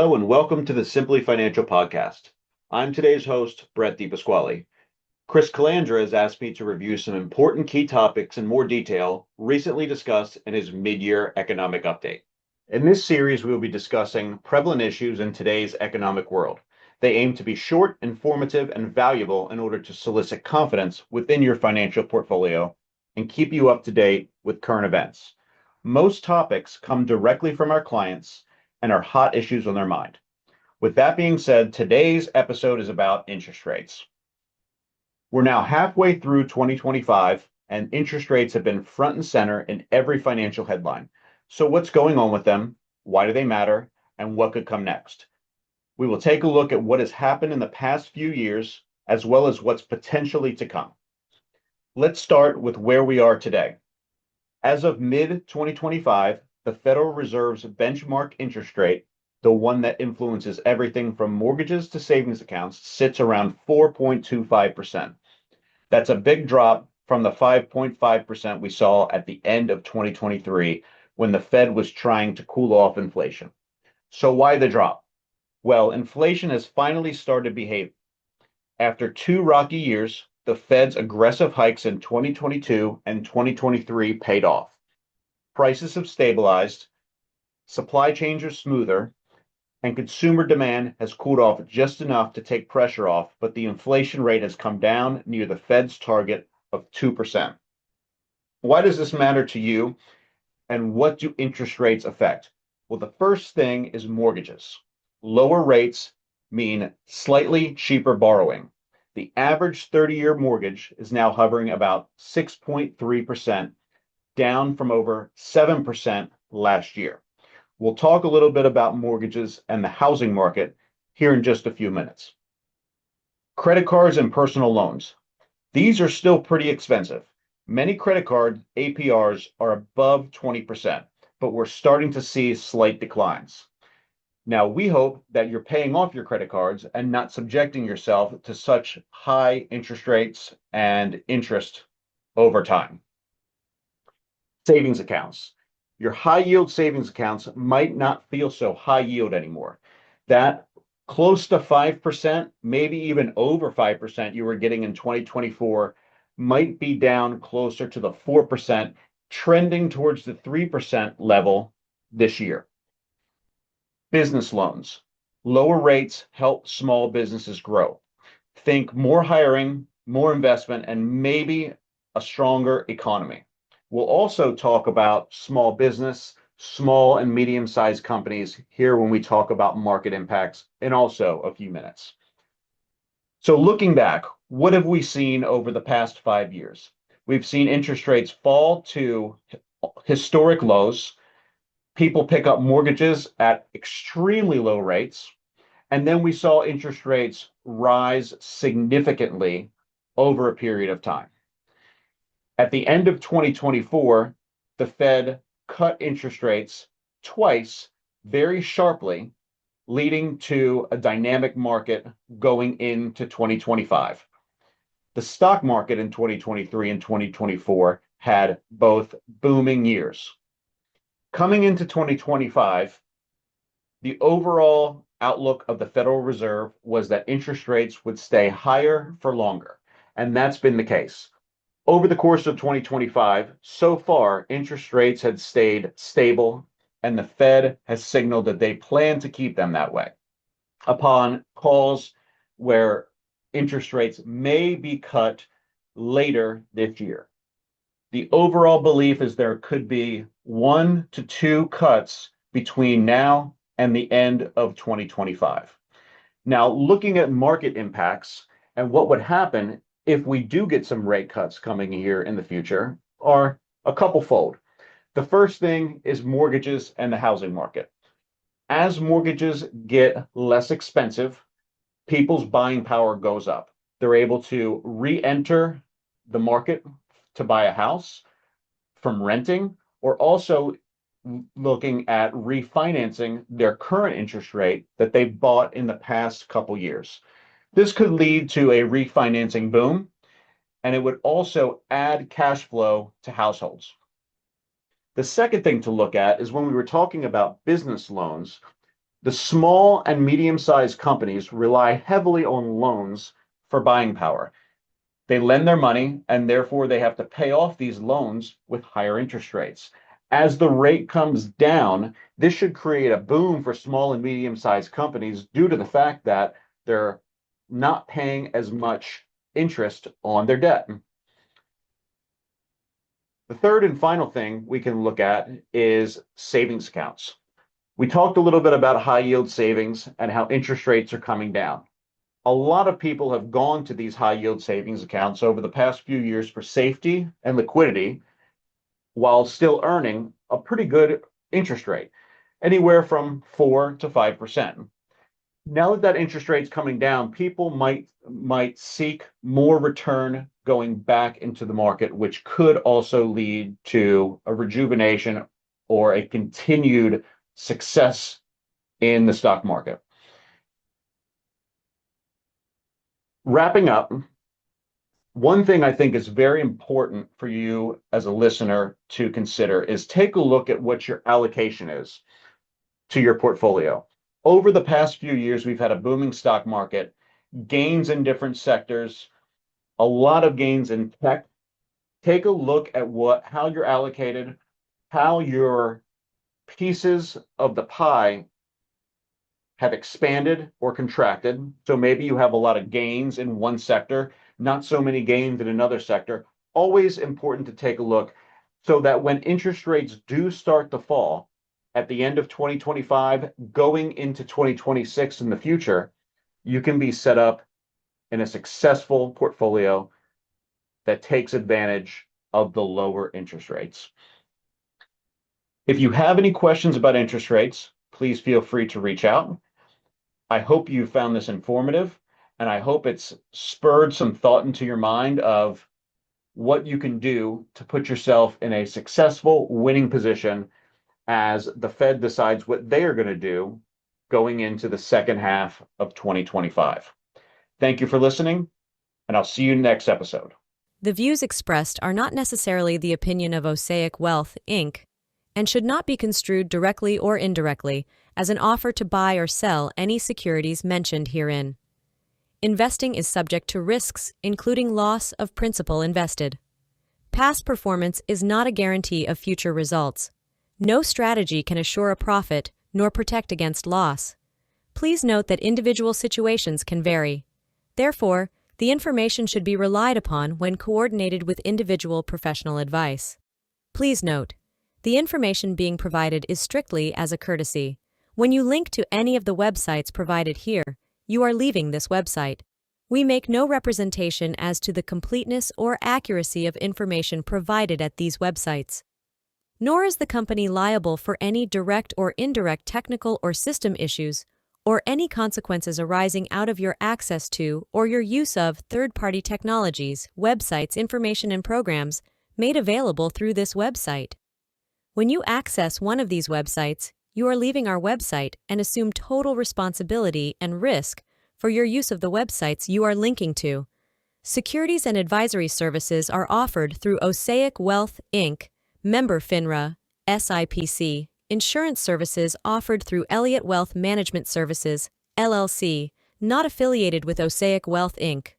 Hello and welcome to the Simply Financial Podcast. I'm today's host, Brett DiPasquale. Chris Calandra has asked me to review some important key topics in more detail recently discussed in his mid-year economic update. In this series, we will be discussing prevalent issues in today's economic world. They aim to be short, informative, and valuable in order to solicit confidence within your financial portfolio and keep you up to date with current events. Most topics come directly from our clients and are hot issues on their mind. With that being said, today's episode is about interest rates. We're now halfway through 2025, and interest rates have been front and center in every financial headline. So what's going on with them? Why do they matter? And what could come next? We will take a look at what has happened in the past few years, as well as what's potentially to come. Let's start with where we are today. As of mid-2025, the Federal Reserve's benchmark interest rate, the one that influences everything from mortgages to savings accounts, sits around 4.25%. That's a big drop from the 5.5% we saw at the end of 2023 when the Fed was trying to cool off inflation. So why the drop? Well, inflation has finally started behaving. After 2 rocky years, the Fed's aggressive hikes in 2022 and 2023 paid off. Prices have stabilized, supply chains are smoother, and consumer demand has cooled off just enough to take pressure off, but the inflation rate has come down near the Fed's target of 2%. Why does this matter to you, and what do interest rates affect? Well, the first thing is mortgages. Lower rates mean slightly cheaper borrowing. The average 30-year mortgage is now hovering about 6.3%, down from over 7% last year. We'll talk a little bit about mortgages and the housing market here in just a few minutes. Credit cards and personal loans. These are still pretty expensive. Many credit card APRs are above 20%, but we're starting to see slight declines. Now, we hope that you're paying off your credit cards and not subjecting yourself to such high interest rates and interest over time. Savings accounts. Your high yield savings accounts might not feel so high yield anymore. That close to 5%, maybe even over 5% you were getting in 2024 might be down closer to the 4%, trending towards the 3% level this year. Business loans. Lower rates help small businesses grow. Think more hiring, more investment, and maybe a stronger economy. We'll also talk about small business, small and medium-sized companies here when we talk about market impacts in also a few minutes. So looking back, what have we seen over the past 5 years? We've seen interest rates fall to historic lows. People pick up mortgages at extremely low rates. And then we saw interest rates rise significantly over a period of time. At the end of 2024, the Fed cut interest rates twice very sharply, leading to a dynamic market going into 2025. The stock market in 2023 and 2024 had both booming years. Coming into 2025, the overall outlook of the Federal Reserve was that interest rates would stay higher for longer, and that's been the case. Over the course of 2025, so far, interest rates had stayed stable, and the Fed has signaled that they plan to keep them that way. Upon calls where interest rates may be cut later this year, the overall belief is there could be 1 to 2 cuts between now and the end of 2025. Now, looking at market impacts and what would happen if we do get some rate cuts coming here in the future are a couple-fold. The first thing is mortgages and the housing market. As mortgages get less expensive, people's buying power goes up. They're able to re-enter the market to buy a house from renting, or also looking at refinancing their current interest rate that they've bought in the past couple years. This could lead to a refinancing boom, and it would also add cash flow to households. The second thing to look at is when we were talking about business loans, The small and medium-sized companies rely heavily on loans for buying power. They lend their money, and therefore they have to pay off these loans with higher interest rates. As the rate comes down, this should create a boom for small and medium-sized companies due to the fact that they're not paying as much interest on their debt. The third and final thing we can look at is savings accounts. We talked a little bit about high yield savings and how interest rates are coming down. A lot of people have gone to these high yield savings accounts over the past few years for safety and liquidity while still earning a pretty good interest rate, anywhere from 4 to 5%. Now that interest rate's coming down, people might seek more return going back into the market, which could also lead to a rejuvenation or a continued success in the stock market. Wrapping up, one thing I think is very important for you as a listener to consider is take a look at what your allocation is to your portfolio. Over the past few years, we've had a booming stock market, gains in different sectors, a lot of gains in tech. Take a look at how you're allocated, how your pieces of the pie have expanded or contracted. So maybe you have a lot of gains in one sector, not so many gains in another sector. Always important to take a look so that when interest rates do start to fall at the end of 2025, going into 2026 in the future, you can be set up in a successful portfolio that takes advantage of the lower interest rates. If you have any questions about interest rates, please feel free to reach out. I hope you found this informative, and I hope it's spurred some thought into your mind of what you can do to put yourself in a successful winning position as the Fed decides what they are going to do going into the second half of 2025. Thank you for listening, and I'll see you next episode. The views expressed are not necessarily the opinion of Osaic Wealth, Inc., and should not be construed directly or indirectly as an offer to buy or sell any securities mentioned herein. Investing is subject to risks, including loss of principal invested. Past performance is not a guarantee of future results. No strategy can assure a profit nor protect against loss. Please note that individual situations can vary. Therefore, the information should be relied upon when coordinated with individual professional advice. Please note, the information being provided is strictly as a courtesy. When you link to any of the websites provided here, you are leaving this website. We make no representation as to the completeness or accuracy of information provided at these websites. Nor is the company liable for any direct or indirect technical or system issues or any consequences arising out of your access to or your use of third-party technologies, websites, information, and programs made available through this website. When you access one of these websites, you are leaving our website and assume total responsibility and risk for your use of the websites you are linking to. Securities and advisory services are offered through Osaic Wealth, Inc., member FINRA, SIPC. Insurance services offered through Elliott Wealth Management Services, LLC, not affiliated with Osaic Wealth, Inc.